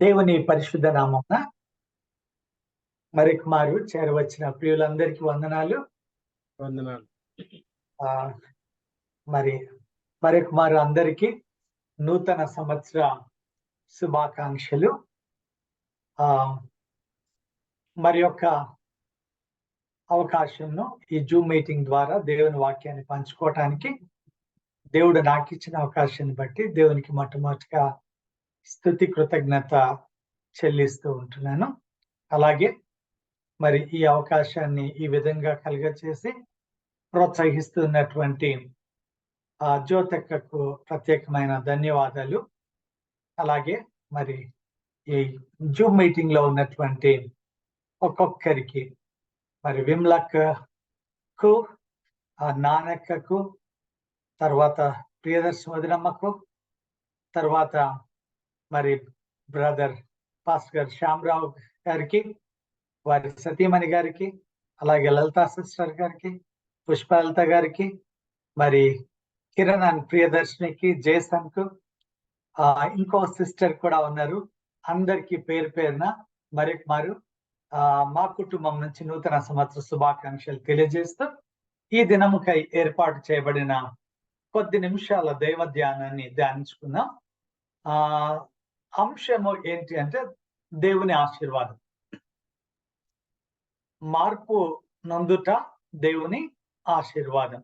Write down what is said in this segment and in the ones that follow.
దేవుని పరిశుద్ధ నామమున మరొకమారు చేరవచ్చిన ప్రియులందరికీ వందనాలు. మరొకమారు అందరికీ నూతన సంవత్సర శుభాకాంక్షలు. మరి యొక్క అవకాశంను ఈ జూమ్ మీటింగ్ ద్వారా దేవుని వాక్యాన్ని పంచుకోవటానికి దేవుడు నాకు ఇచ్చిన అవకాశాన్ని బట్టి దేవునికి మొట్టమొదటిగా స్తుతి కృతజ్ఞత చెల్లిస్తూ ఉంటున్నాను. అలాగే మరి ఈ అవకాశాన్ని ఈ విధంగా కలుగచేసి ప్రోత్సహిస్తున్నటువంటి జ్యోతక్కకు ప్రత్యేకమైన ధన్యవాదాలు. అలాగే మరి ఈ జూమ్ మీటింగ్ లో ఉన్నటువంటి ఒక్కొక్కరికి, మరి విమలక్కకు, నానక్కకు, తర్వాత ప్రియదర్శి వదినమ్మకు, తర్వాత మరి బ్రదర్ పాస్టర్ శ్యామరావు గారికి, వారి సతీమణి గారికి, అలాగే లలితా సిస్టర్ గారికి, పుష్పలత గారికి, మరి కిరణ్ అండ్ ప్రియదర్శినికి, జేసన్ కు, ఇంకో సిస్టర్ కూడా ఉన్నారు. అందరికీ పేరు పేరున మరొకమారు మా కుటుంబం నుంచి నూతన సంవత్సర శుభాకాంక్షలు తెలియజేస్తూ ఈ దినముకై ఏర్పాటు చేయబడిన కొద్ది నిమిషాల దైవ ధ్యానాన్ని ధ్యానించుకుందాం. అంశము ఏంటి అంటే దేవుని ఆశీర్వాదం. మార్పు నందుట దేవుని ఆశీర్వాదం.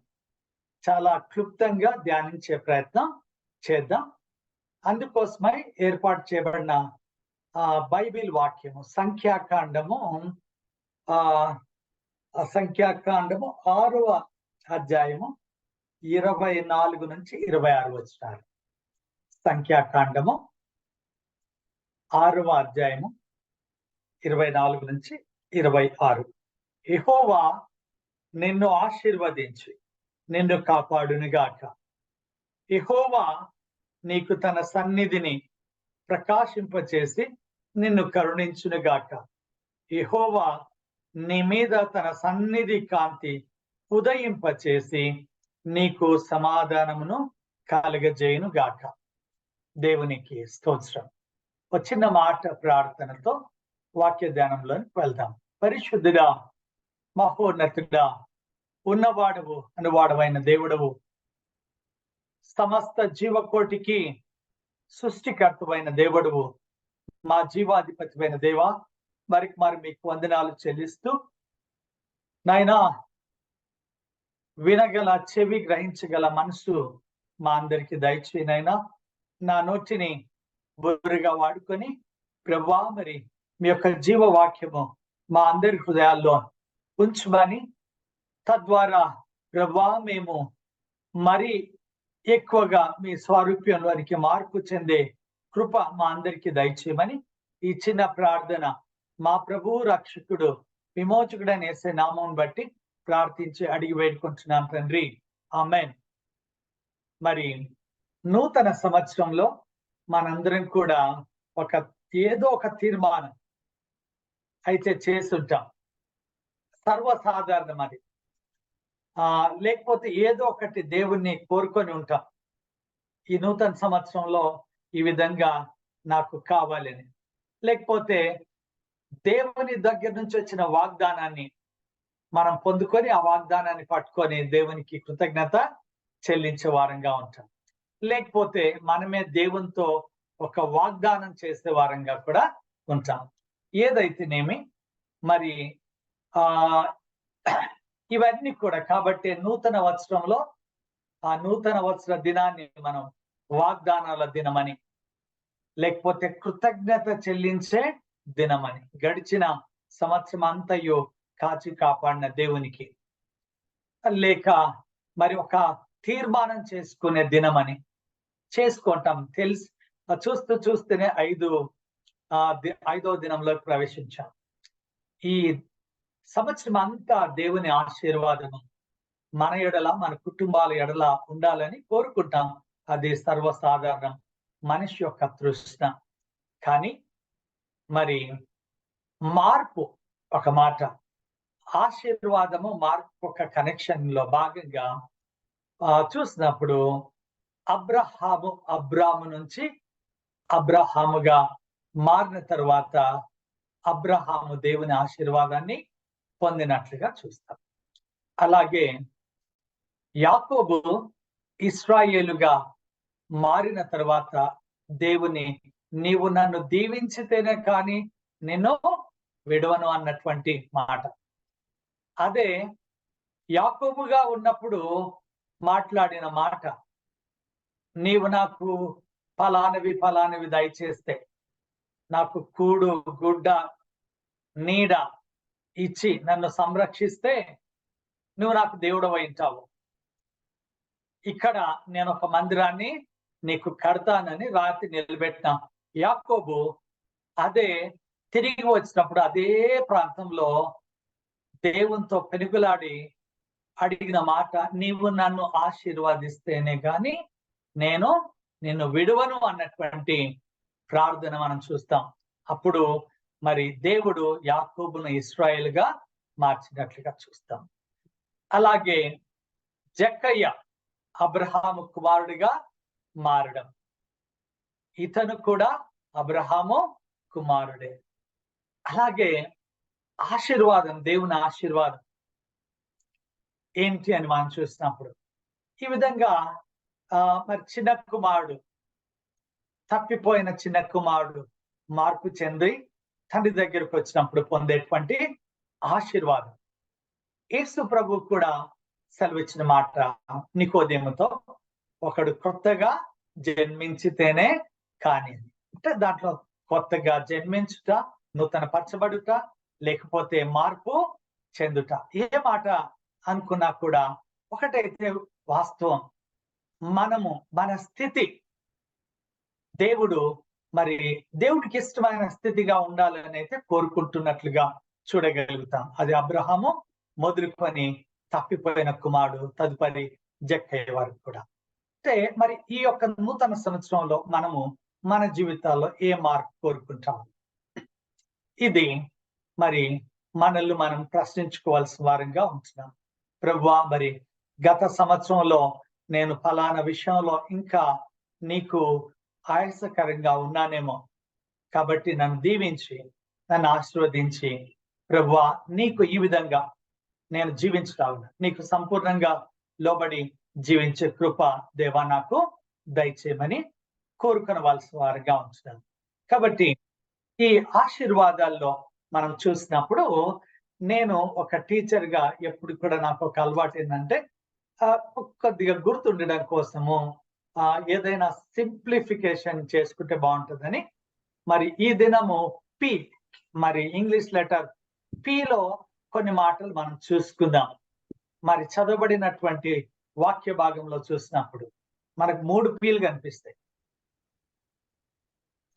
చాలా క్లుప్తంగా ధ్యానించే ప్రయత్నం చేద్దాం. అందుకోసమై ఏర్పాటు చేయబడిన బైబిల్ వాక్యము సంఖ్యాకాండము 6వ అధ్యాయము 24 నుంచి 26 వచనాలు. సంఖ్యాకాండము 6వ అధ్యాయము 24 నుంచి 26. యెహోవా నిన్ను ఆశీర్వదించి నిన్ను కాపాడునుగాక. యెహోవా నీకు తన సన్నిధిని ప్రకాశింపచేసి నిన్ను కరుణించునుగాక. యెహోవా నీ మీద తన సన్నిధి కాంతి ఉదయింపచేసి నీకు సమాధానమును కలగజేయునుగాక. దేవునికి స్తోత్రం. ఒక చిన్న మాట ప్రార్థనతో వాక్య ధ్యానంలోకి వెళ్దాం. పరిశుద్ధుడా, మహోన్నతుడా, ఉన్నవాడవు అనువాడవైన దేవుడవు, సమస్త జీవకోటికి సృష్టికర్తమైన దేవుడవు, మా జీవాధిపతిమైన దేవా, మరి మీకు వందనాలు చెల్లిస్తూ, నాయనా వినగల చెవి, గ్రహించగల మనసు మా అందరికి దయచేయనైనా. నా నోటిని బుర్రగా వాడుకొని ప్రభువా, మరి మీ యొక్క జీవవాక్యము మా అందరి హృదయాల్లో ఉంచమని, తద్వారా ప్రభువా మేము మరి ఎక్కువగా మీ స్వారూప్యంలోనికి మార్పు చెందే కృప మా అందరికి దయచేయమని ఈ చిన్న ప్రార్థన మా ప్రభువు రక్షకుడు విమోచకుడైన యేసే నామం బట్టి ప్రార్థించి అడిగి వేడుకుంటున్నాం తండ్రి, ఆమేన్. మరి నూతన సంవత్సరంలో మనందరం కూడా ఏదో ఒక తీర్మానం అయితే చేసుంటాం. సర్వసాధారణం అది. లేకపోతే ఏదో ఒకటి దేవుణ్ణి కోరుకొని ఉంటాం. ఈ నూతన సంవత్సరంలో ఈ విధంగా నాకు కావాలని, లేకపోతే దేవుని దగ్గర నుంచి వచ్చిన వాగ్దానాన్ని మనం పొందుకొని ఆ వాగ్దానాన్ని పట్టుకొని దేవునికి కృతజ్ఞత చెల్లించే వారంగా ఉంటాం. లేకపోతే మనమే దేవునితో ఒక వాగ్దానం చేసే వారంగా కూడా ఉంటాం. ఏదైతేనేమి మరి ఇవన్నీ కూడా కాబట్టి నూతన వత్సరంలో ఆ నూతన వత్సర దినాన్ని మనం వాగ్దానాల దినమని, లేకపోతే కృతజ్ఞత చెల్లించే దినమని, గడిచిన సంవత్సరం అంతయు కాచి కాపాడిన దేవునికి, లేక మరి ఒక తీర్మానం చేసుకునే దినమని చేసుకుంటాం. చూస్తూనే ఐదో దినంలోకి ప్రవేశించాం. ఈ సంవత్సరం అంతా దేవుని ఆశీర్వాదము మన ఎడల, మన కుటుంబాల ఎడల ఉండాలని కోరుకుంటాం. అది సర్వసాధారణం, మనిషి యొక్క తృష్ణ. కానీ మరి మార్పు ఒక మాట, ఆశీర్వాదము మార్పు ఒక కనెక్షన్ లో భాగంగా చూసినప్పుడు అబ్రాము నుంచి అబ్రహాముగా మారిన తరువాత అబ్రహాము దేవుని ఆశీర్వాదాన్ని పొందినట్లుగా చూస్తాం. అలాగే యాకోబు ఇశ్రాయేలుగా మారిన తర్వాత దేవుని నీవు నన్ను దీవించితేనే కానీ నిన్ను విడవను అన్నటువంటి మాట. అదే యాకోబుగా ఉన్నప్పుడు మాట్లాడిన మాట, నీవు నాకు ఫలానవి దయచేస్తే, నాకు కూడు గుడ్డ నీడ ఇచ్చి నన్ను సంరక్షిస్తే నువ్వు నాకు దేవుడవై ఉంటావు. ఇక్కడ నేను ఒక మందిరాన్ని నీకు కడతానని రాతి నిలబెట్టిన యాకోబు అదే తిరిగి వచ్చినప్పుడు అదే ప్రాంతంలో దేవునితో పెనుగులాడి అడిగిన మాట, నీవు నన్ను ఆశీర్వాదిస్తేనే గాని నేను నిన్ను విడువను అన్నటువంటి ప్రార్థన మనం చూస్తాం. అప్పుడు మరి దేవుడు యాకోబును ఇశ్రాయేలుగా మార్చినట్లుగా చూస్తాం. అలాగే జక్కయ్య అబ్రహాము కుమారుడిగా మారడం, ఇతను కూడా అబ్రహాము కుమారుడే. అలాగే ఆశీర్వాదం, దేవుని ఆశీర్వాదం ఏంటి అని మనం చూసినప్పుడు ఈ విధంగా మరి చిన్న కుమారుడు, తప్పిపోయిన చిన్న కుమారుడు మార్పు చెంది తండ్రి దగ్గరకు వచ్చినప్పుడు పొందేటువంటి ఆశీర్వాదం. యేసు ప్రభు కూడా సెలవిచ్చిన మాట నికోదేముతో, ఒకడు కొత్తగా జన్మించితేనే కానీ, అంటే దాంట్లో కొత్తగా జన్మించుట, నూతన పరచబడుట, లేకపోతే మార్పు చెందుట. ఏ మాట అనుకున్నా కూడా ఒకటైతే వాస్తవం, మనము మన స్థితి దేవుడికి ఇష్టమైన స్థితిగా ఉండాలని అయితే కోరుకుంటున్నట్లుగా చూడగలుగుతాం. అది అబ్రహాము మొదలుకొని తప్పిపోయిన కుమారుడు తదుపరి జక్కయ్య వరకు కూడా. అంటే మరి ఈ యొక్క నూతన సంవత్సరంలో మనము మన జీవితాల్లో ఏ మార్పు కోరుకుంటాం? ఇది మరి మనల్ని మనం ప్రశ్నించుకోవాల్సిన వారంగా ఉంటున్నాం. ప్రభువా, మరి గత సంవత్సరంలో నేను ఫలానా విషయంలో ఇంకా నీకు ఆయాసకరంగా ఉన్నానేమో, కాబట్టి నన్ను దీవించి నన్ను ఆశీర్వదించి ప్రభువా నీకు ఈ విధంగా నేను జీవించడానికి, నీకు సంపూర్ణంగా లోబడి జీవించే కృప దేవా నాకు దయచేయమని కోరుకునవలసిన వారుగా ఉంటున్నాను. కాబట్టి ఈ ఆశీర్వాదాల్లో మనం చూసినప్పుడు నేను ఒక టీచర్ గా ఎప్పుడు కూడా నాకు ఒక అలవాటు ఏంటంటే కొద్దిగా గుర్తుండడం కోసము ఏదైనా సింప్లిఫికేషన్ చేసుకుంటే బాగుంటుందని, మరి ఈ దినము పి, మరి ఇంగ్లీష్ లెటర్ పిలో కొన్ని మాటలు మనం చూసుకుందాం. మరి చదవబడినటువంటి వాక్య భాగంలో చూసినప్పుడు మనకు 3 పీలు కనిపిస్తాయి.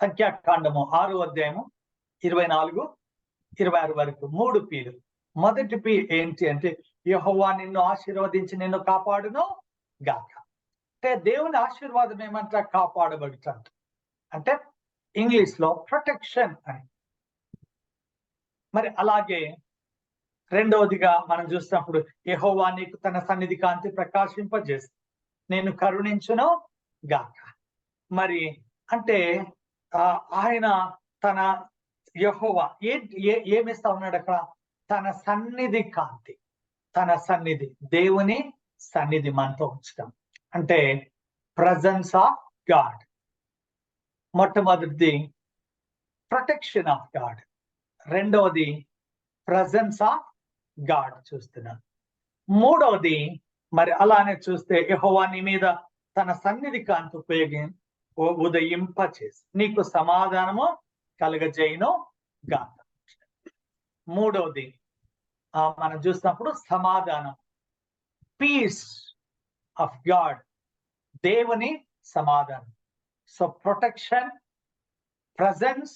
సంఖ్యాకాండము 6వ అధ్యాయము 24, 26 వరకు 3 పీలు. మొదటి పీ ఏంటి అంటే, యెహోవా నిన్ను ఆశీర్వదించి నిన్ను కాపాడును గాక. అంటే దేవుని ఆశీర్వాదం ఏమంటే కాపాడబడుట, అంటే ఇంగ్లీష్ లో ప్రొటెక్షన్ అని. మరి అలాగే రెండవదిగా మనం చూసినప్పుడు, యెహోవా నీకు తన సన్నిధి కాంతి ప్రకాశింపజేసి నేను కరుణించును గాక. మరి అంటే ఆయన తన యెహోవా ఏమిస్తా ఉన్నాడు అక్కడ? తన సన్నిధి కాంతి, తన సన్నిధి, దేవుని సన్నిధి మనతో ఉంచడం అంటే ప్రజెన్స్ ఆఫ్ గాడ్. మొట్టమొదటిది ప్రొటెక్షన్ ఆఫ్ గాడ్, రెండవది ప్రజెన్స్ ఆఫ్ గాడ్ చూస్తున్నాం. మూడవది మరి అలానే చూస్తే, యెహోవా నీ మీద తన సన్నిధి కాంతి ఉదయింపచేసి నీకు సమాధానము కలుగజేయును గాక. మూడవది మనం చూసినప్పుడు సమాధానం, పీస్ ఆఫ్ గాడ్, దేవుని సమాధానం. So protection, presence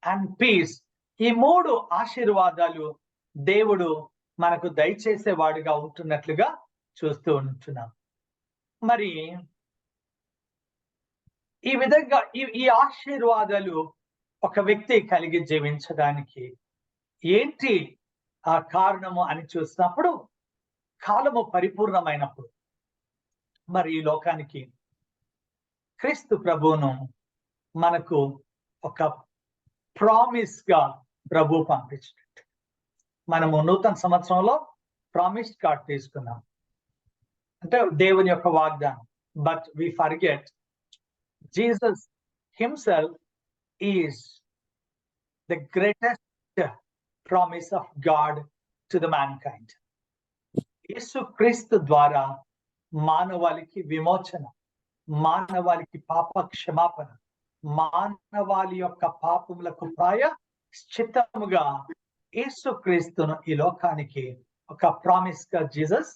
and peace, ఈ 3 ఆశీర్వాదాలు దేవుడు మనకు దయచేసేవాడుగా ఉంటున్నట్లుగా చూస్తూ ఉంటున్నాం. మరి ఈ విధంగా ఈ ఆశీర్వాదాలు ఒక వ్యక్తి కలిగి జీవించడానికి ఏంటి ఆ కారణము అని చూసినప్పుడు, కాలము పరిపూర్ణమైనప్పుడు మరి ఈ లోకానికి క్రీస్తు ప్రభువును మనకు ఒక ప్రామిస్ గా ప్రభు పంపించినట్టు. మనము నూతన సంవత్సరంలో ప్రామిస్ కార్డ్ తీసుకున్నాం, అంటే దేవుని యొక్క వాగ్దానం. But we forget Jesus himself is the greatest promise of God to the mankind. యేసుక్రీస్తు ద్వారా మానవాళికి విమోచన, మానవాళికి పాప క్షమాపణ, మానవాళి యొక్క పాపములకు ప్రాయశ్చిత్తముగా యేసుక్రీస్తును ఈ లోకానికి ఒక ప్రామిస్ గా జీసస్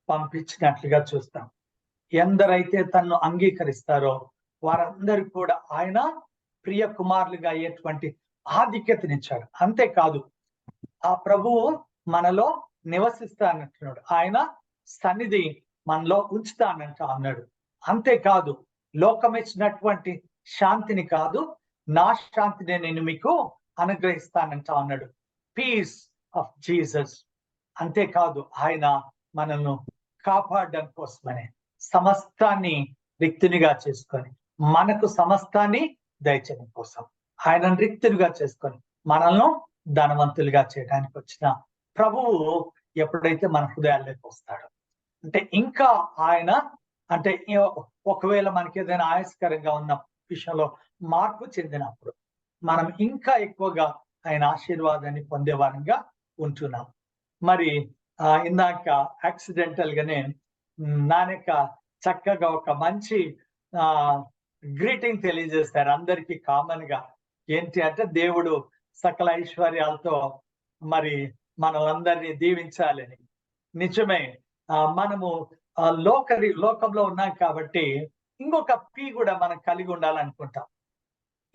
పంపించినట్లుగా చూస్తాం. ఎందరైతే తన్ను అంగీకరిస్తారో వారందరికీ కూడా ఆయన ప్రియ కుమారులుగా అయ్యేటువంటి ఆధిక్యతనిచ్చాడు. అంతేకాదు, ఆ ప్రభువు మనలో నివసిస్తానంటున్నాడు, ఆయన సన్నిధి మనలో ఉంచుతానంట అన్నాడు. అంతేకాదు, లోకం ఇచ్చినటువంటి శాంతిని కాదు, నా శాంతిని నేను మీకు అనుగ్రహిస్తానంట అన్నాడు. Peace of Jesus. అంతేకాదు, ఆయన మనల్ని కాపాడడం కోసమనే సమస్తాన్ని రిక్తునిగా చేసుకొని మనకు సమస్తాన్ని దయచేయడం కోసం ఆయనను రిక్తునిగా చేసుకొని మనల్ని ధనవంతులుగా చేయడానికి వచ్చిన ప్రభువు ఎప్పుడైతే మన హృదయాల్లోకి వస్తాడో, అంటే ఇంకా ఆయన అంటే ఒకవేళ మనకి ఏదైనా ఆయాస్కరంగా ఉన్న విషయంలో మార్పు చెందినప్పుడు మనం ఇంకా ఎక్కువగా ఆయన ఆశీర్వాదాన్ని పొందేవారంగా ఉంటున్నాం. మరి ఇందాక యాక్సిడెంటల్ గానే నానక చక్కగా ఒక మంచి గ్రీటింగ్ తెలియజేస్తారు అందరికీ కామన్ గా. ఏంటి అంటే, దేవుడు సకల ఐశ్వర్యాలతో మనలందరినీ దీవించాలని. నిజమే, మనము లోకంలో ఉన్నాం కాబట్టి ఇంకొక పి కూడా మనం కలిగి ఉండాలనుకుంటాం.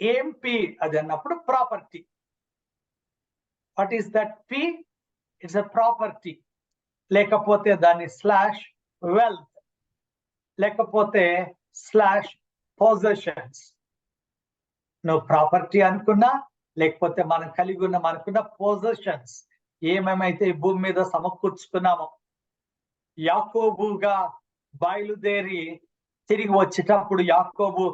ఏం పి అది అన్నప్పుడు property. What is that P? It's a property. లేకపోతే దాన్ని స్లాష్ వెల్త్, లేకపోతే స్లాష్ పొజిషన్స్. నువ్వు ప్రాపర్టీ అనుకున్నా, లేకపోతే మనం కలిగి ఉన్నాం అనుకున్న పొజిషన్స్, ఏమేమైతే ఈ భూమి మీద సమకూర్చుకున్నామో, యాకోబుగా బయలుదేరి తిరిగి వచ్చేటప్పుడు యాకోబు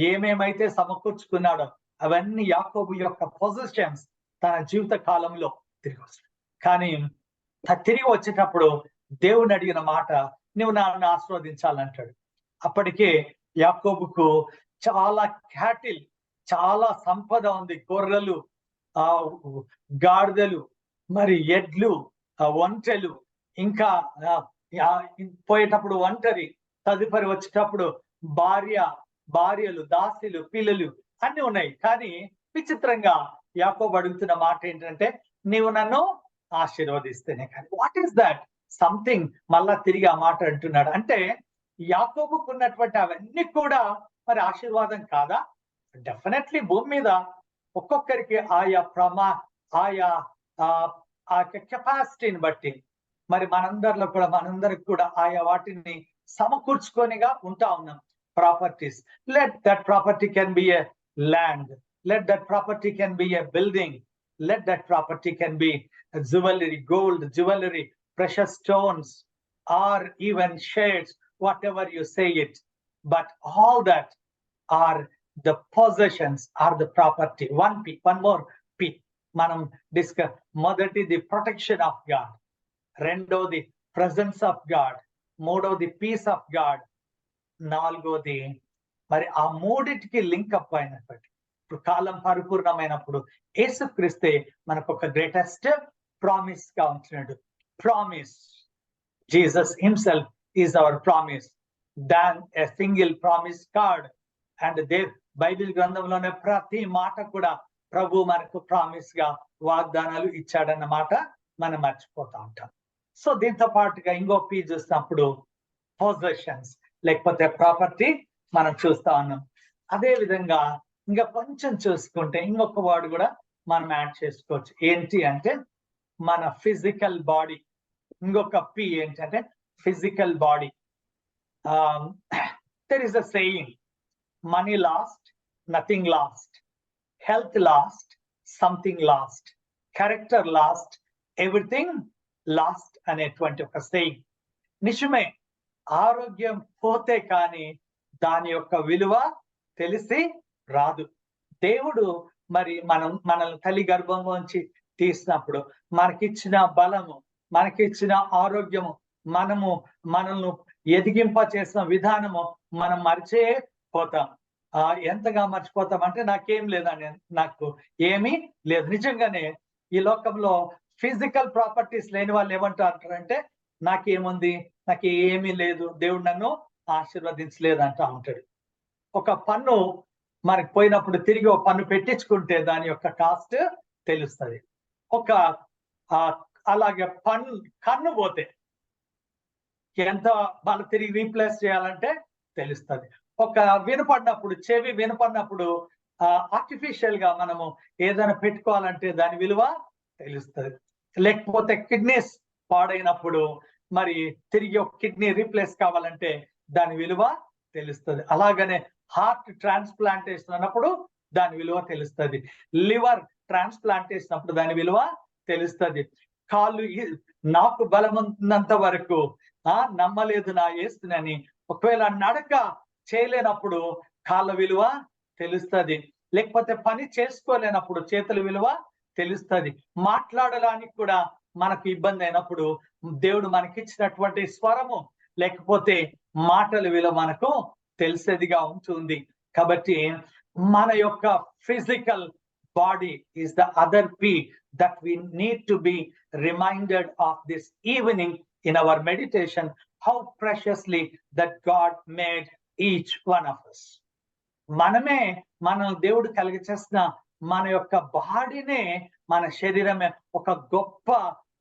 ఏమేమైతే సమకూర్చుకున్నాడో అవన్నీ యాకోబు యొక్క పొజిషన్స్ తన జీవిత కాలంలో తిరిగి వస్తాడు. కానీ తిరిగి వచ్చేటప్పుడు దేవుని అడిగిన మాట, నువ్వు నన్ను ఆశీర్వదించాలంటాడు. అప్పటికే యాకోబుకు చాలా క్యాటిల్, చాలా సంపద ఉంది. గొర్రెలు, గాడిదలు, మరి ఎడ్లు, ఒంటెలు, ఇంకా పోయేటప్పుడు ఒంటరి, తదుపరి వచ్చేటప్పుడు భార్యలు, దాసీలు, పిల్లలు అన్ని ఉన్నాయి. కానీ విచిత్రంగా యాకోబు అడుగుతున్న మాట ఏంటంటే, నీవు నన్ను ఆశీర్వదిస్తేనే. కానీ వాట్ ఈస్ దాట్ సంథింగ్? మళ్ళా తిరిగి ఆ మాట అంటున్నాడు. అంటే యాకోబుకు ఉన్నటువంటి అవన్నీ కూడా మరి ఆశీర్వాదం కాదా? డెఫినెట్లీ భూమి మీద ఒక్కొక్కరికి ఆయా కెపాసిటీని బట్టి మరి మనందరికి కూడా ఆయా వాటిని సమకూర్చుకొనిగా ఉంటా ఉన్నాం. Properties, let that property can be a land, let that property can be a building, let that property can be jewelry, gold, jewelry, precious stones, or even shades, whatever you say it. But all that are the possessions, are the property. One more P. Manam discuss. Modati, the protection of God. Rendo, the presence of God. Modo, the peace of God. Nalgodi. Mari aa mooditiki link up ayinapati. కాలం పరిపూర్ణమైనప్పుడు యేసుక్రీస్తే మనకు ఒక greatest promise గా ఉంటున్నాడు. Promise, Jesus himself is our promise than a single promise card. And Bible గ్రంథంలోనే ప్రతి మాట కూడా ప్రభు మనకు ప్రామిస్ గా వాగ్దానాలు ఇచ్చాడన్న మాట మనం మర్చిపోతా ఉంటాం. సో దీంతో పాటుగా ఇంకో పీ చూసినప్పుడు పొజిషన్స్, లేకపోతే ప్రాపర్టీ మనం చూస్తా ఉన్నాం. అదే విధంగా ఇంకా కొంచెం చూసుకుంటే ఇంకొక వర్డ్ కూడా మనం యాడ్ చేసుకోవచ్చు. ఏంటి అంటే మన ఫిజికల్ బాడీ. ఇంకొక పి ఏంటంటే physical body. There is a saying, money last, nothing last. Health last, something last. Character last, everything last అనేటువంటి ఒక సేయింగ్. నిజమే, ఆరోగ్యం పోతే కానీ దాని యొక్క విలువ తెలిసి రాదు. దేవుడు మరి మనల్ని తల్లి గర్భంలోంచి తీసినప్పుడు మనకిచ్చిన బలము, మనకిచ్చిన ఆరోగ్యము, మనల్ని ఎదిగింప చేసిన విధానము మనం మర్చిపోతాం. ఎంతగా మర్చిపోతాం అంటే నాకేం లేదని, నాకు ఏమీ లేదు. నిజంగానే ఈ లోకంలో ఫిజికల్ ప్రాపర్టీస్ లేని వాళ్ళు ఏమంటారంటే నాకేముంది, నాకు ఏమీ లేదు, దేవుడు నన్ను ఆశీర్వదించలేదు అంటా ఉంటాడు. ఒక పన్ను మనకి పోయినప్పుడు తిరిగి ఒక పన్ను పెట్టించుకుంటే దాని యొక్క కాస్ట్ తెలుస్తుంది. ఒక అలాగే కన్ను పోతే ఎంత వాళ్ళు తిరిగి రీప్లేస్ చేయాలంటే తెలుస్తుంది. ఒక చెవి వినపడినప్పుడు ఆర్టిఫిషియల్ గా మనము ఏదైనా పెట్టుకోవాలంటే దాని విలువ తెలుస్తుంది. లేకపోతే కిడ్నీస్ పాడైనప్పుడు మరి తిరిగి ఒక కిడ్నీ రీప్లేస్ కావాలంటే దాని విలువ తెలుస్తుంది. అలాగనే హార్ట్ ట్రాన్స్ప్లాంటేషన్ అన్నప్పుడు దాని విలువ తెలుస్తుంది. లివర్ ట్రాన్స్ప్లాంటేషన్ అప్పుడు దాని విలువ తెలుస్తుంది. కాళ్ళు నాకు బలమున్నంత వరకు నమ్మలేదు నా యేసునని. ఒకవేళ నడక చేయలేనప్పుడు కాళ్ళ విలువ తెలుస్తుంది. లేకపోతే పని చేసుకోలేనప్పుడు చేతుల విలువ తెలుస్తుంది. మాట్లాడడానికి కూడా మనకు ఇబ్బంది అయినప్పుడు దేవుడు మనకిచ్చినటువంటి స్వరము లేకపోతే మాటల విలువ మనకు తెలిసేదిగా ఉంటుంది. కాబట్టి మన యొక్క physical body is the other P that we need to be reminded of this evening in our meditation, how preciously that God made each one of us. మనం దేవుడు కలిగచేసిన మన యొక్క బాడీనే, మన శరీరమే ఒక గొప్ప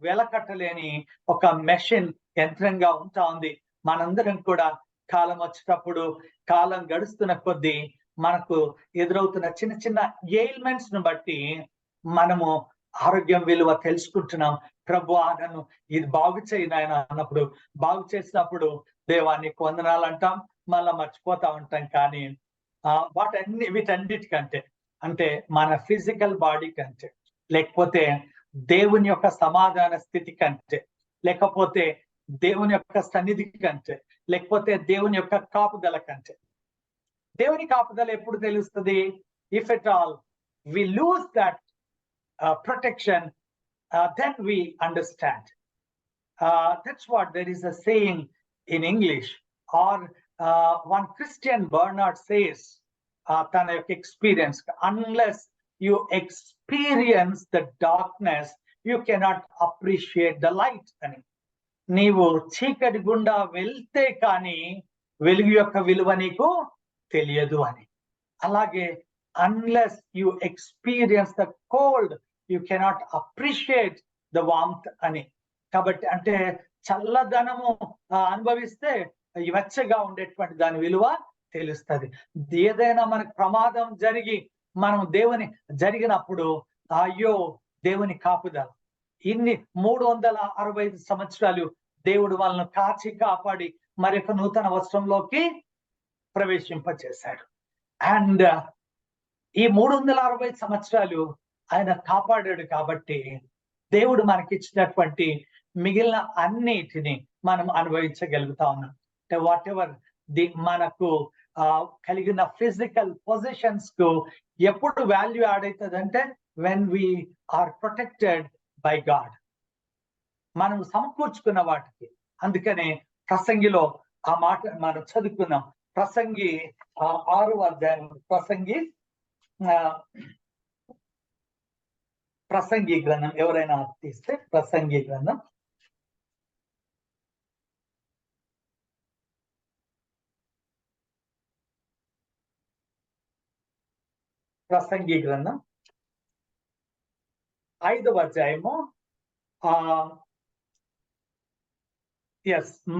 వెలకట్టలేని ఒక మెషిన్ యంత్రంగా ఉంటా ఉంది. మనందరం కూడా కాలం వచ్చేటప్పుడు, కాలం గడుస్తున్న కొద్దీ మనకు ఎదురవుతున్న చిన్న చిన్న ఎయిల్మెంట్స్ ను బట్టి మనము ఆరోగ్యం విలువ తెలుసుకుంటున్నాం. ప్రభు నన్ను ఇది బాగు చేయి నాయన అన్నప్పుడు, బాగు చేసినప్పుడు దేవానికి వందనాలు అంటాం, మళ్ళా మర్చిపోతా ఉంటాం. కానీ వీటన్నిటికంటే అంటే మన ఫిజికల్ బాడీ కంటే, లేకపోతే దేవుని యొక్క సమాధాన స్థితి కంటే, లేకపోతే దేవుని యొక్క సన్నిధి కంటే, లేకపోతే దేవుని యొక్క కాపుదల కంటే, దేవుని కాపుదల ఎప్పుడు తెలుస్తుంది? If at all we lose that protection, then we understand. That's what there is a saying in English, or one Christian Bernard says, tana yok experience, unless you experience the darkness, you cannot appreciate the light. ani నీవు చీకటి గుండా వెళ్తే కానీ వెలుగు యొక్క విలువ నీకు తెలియదు అని. అలాగే unless you experience the cold, you cannot appreciate the warmth అని. కాబట్టి అంటే చల్లదనము అనుభవిస్తే వెచ్చగా ఉండేటువంటి దాని విలువ తెలుస్తుంది. ఏదైనా మనకు ప్రమాదం మనం జరిగినప్పుడు అయ్యో దేవుని కాపుదల, ఇన్ని 365 సంవత్సరాలు దేవుడు వాళ్ళను కాచి కాపాడి మరొక నూతన వస్త్రంలోకి ప్రవేశింపచేశాడు. అండ్ ఈ 365 సంవత్సరాలు ఆయన కాపాడాడు. కాబట్టి దేవుడు మనకిచ్చినటువంటి మిగిలిన అన్నిటిని మనం అనుభవించగలుగుతా ఉన్నాం. అంటే వాట్ ఎవర్ మనకు కలిగిన ఫిజికల్ పొజిషన్స్ కు ఎప్పుడు వాల్యూ యాడ్ అవుతుంది అంటే when we are protected by God, మనం సమకూర్చుకున్న వాటికి. అందుకనే ప్రసంగిలో ఆ మాట మనం చదువుకున్నాం. ప్రసంగి 6వ అధ్యాయం, ప్రసంగి గ్రంథం ఎవరైనా తీస్తే ప్రసంగి గ్రంథం ప్రసంగి గ్రంథం 5వ అధ్యాయము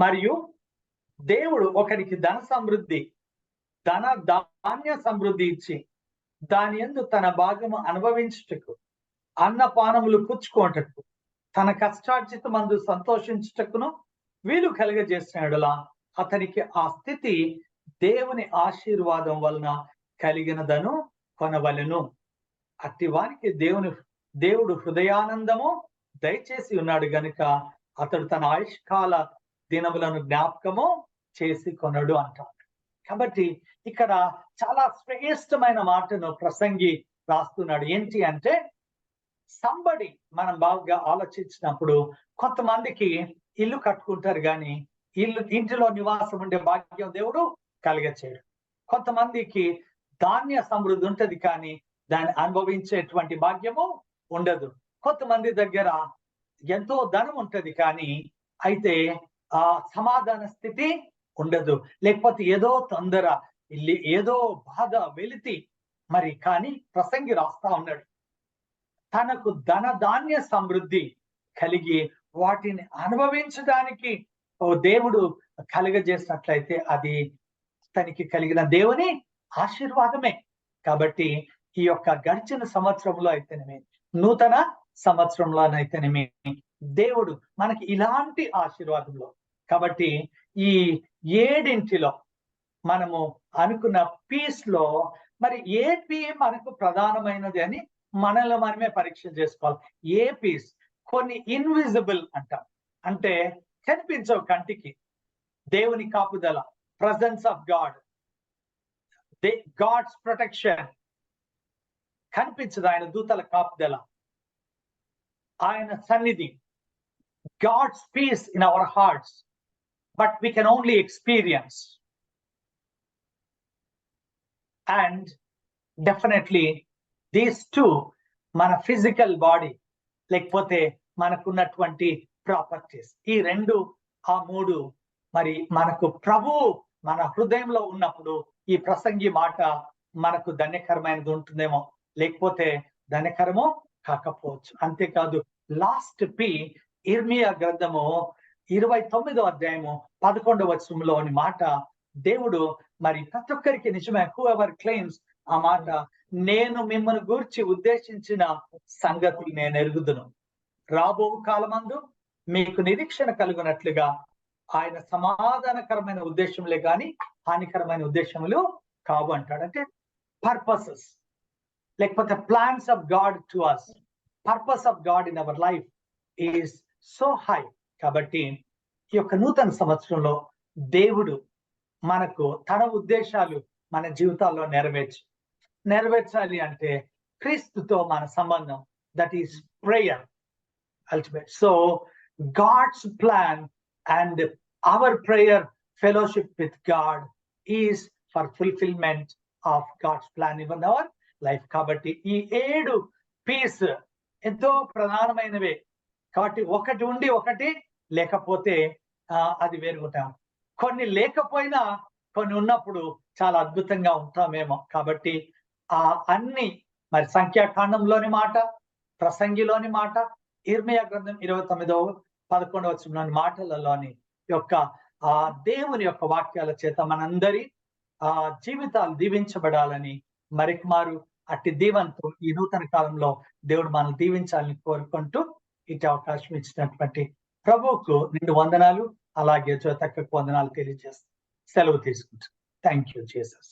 మరియు దేవుడు ఒకరికి ధాన్య సమృద్ధి ఇచ్చి దాని యందు తన భాగము అనుభవించుటకు, అన్నపానములు పుచ్చుకోటకు, తన కష్టార్జితమందు సంతోషించుటకును వీలు కలుగజేసినలా అతనికి ఆ స్థితి దేవుని ఆశీర్వాదం వలన కలిగినదను కొనవలెను. అట్టి వారికి దేవుడు హృదయానందము దయచేసి ఉన్నాడు గనుక అతడు తన ఆయుష్కాల దినములను జ్ఞాపకము చేసి కొనడు అంటాడు. కాబట్టి ఇక్కడ చాలా శ్రేష్టమైన మాటను ప్రసంగి రాస్తున్నాడు. ఏంటి అంటే సంబడి మనం బాగా ఆలోచించినప్పుడు కొంతమందికి ఇల్లు కట్టుకుంటారు కానీ ఇంటిలో నివాసం ఉండే భాగ్యం దేవుడు కలగచేయడు. కొంతమందికి ధాన్య సమృద్ధి ఉంటది కానీ దాన్ని అనుభవించేటువంటి భాగ్యము ఉండదు. కొంతమంది దగ్గర ఎంతో ధనం ఉంటది కానీ అయితే ఆ సమాధాన స్థితి ఉండదు. లేకపోతే ఏదో తొందర, ఏదో బాధ, వెలితి. మరి కానీ ప్రసంగి రాస్తా ఉన్నాడు, తనకు ధన ధాన్య సమృద్ధి కలిగి వాటిని అనుభవించడానికి దేవుడు కలుగజేసినట్లయితే అది తనకి కలిగిన దేవుని ఆశీర్వాదమే. కాబట్టి ఈ యొక్క గడిచిన సంవత్సరంలో అయితేనేమి, నూతన సంవత్సరంలోనైతేనేమి దేవుడు మనకి ఇలాంటి ఆశీర్వాదంలో, కాబట్టి ఈ 7 మనము అనుకున్న పీస్ లో మరి ఏ పీ మనకు ప్రధానమైనది అని మనల్ని మనమే పరీక్ష చేసుకోవాలి. ఏ పీస్ కొన్ని ఇన్విజిబుల్ అంటాం, అంటే కనిపించవు కంటికి. దేవుని కాపుదల, presence of God, God's protection కనిపించదు. ఆయన దూతల కాపుదల, ఆయన సన్నిధి, God's peace in our hearts, but we can only experience. And definitely these two, మన ఫిజికల్ బాడీ లేకపోతే మనకున్నటువంటి ప్రాపర్టీస్, ఈ 2 ఆ 3 మరి మనకు ప్రభు మన హృదయంలో ఉన్నప్పుడు ఈ ప్రసంగి మాట మనకు ధన్యకరమైనది ఉంటుందేమో, లేకపోతే ధన్యకరమో కాకపోవచ్చు. అంతేకాదు లాస్ట్ పి ఇర్మియా గ్రంథము 29వ అధ్యాయము 11వ వచనంలోని మాట దేవుడు మరి ప్రతి ఒక్కరికి నిజమే, whoever claims ఆ మాట, నేను మిమ్మల్ని గూర్చి ఉద్దేశించిన సంగతులు నేను ఎరుగుదును, రాబో కాలమందు మీకు నిరీక్షణ కలుగునట్లుగా ఆయన సమాధానకరమైన ఉద్దేశంలే కానీ హానికరమైన ఉద్దేశములు కావు అంటాడు. అంటే పర్పసెస్ లేకపోతే plans of God to us, purpose of God in our life is so high. కాబట్టి ఈ యొక్క నూతన సంవత్సరంలో దేవుడు మనకు తన ఉద్దేశాలు మన జీవితాల్లో నెరవేర్చాలి అంటే క్రీస్తుతో మన సంబంధం, that is prayer ultimate. So God's plan and our prayer fellowship with God is for fulfilment of God's plan in our life. కాబట్టి ఈ 7 పీస్ ఎంతో ప్రధానమైనవే. కాబట్టి ఒకటి ఉండి ఒకటి లేకపోతే అది వేరుగుంటాం. కొన్ని లేకపోయినా కొన్ని ఉన్నప్పుడు చాలా అద్భుతంగా ఉంటామేమో. కాబట్టి అన్ని మరి సంఖ్యాకాండంలోని మాట, ప్రసంగిలోని మాట, ఇర్మియా గ్రంథం 29వ 11వ మాటలలోని యొక్క దేవుని యొక్క వాక్యాల చేత మనందరి జీవితాలు దీవించబడాలని మరిమారు అట్టి దీవెనతో ఈ నూతన కాలంలో దేవుడు మనల్ని దీవించాలని కోరుకుంటూ ఇటు అవకాశం ఇచ్చినటువంటి ప్రభువుకు నిండు వందనాలు, అలాగే జ్యోతక్కకు వందనాలు తెలియజేస్తూ సెలవు తీసుకుంటాం. Thank you Jesus.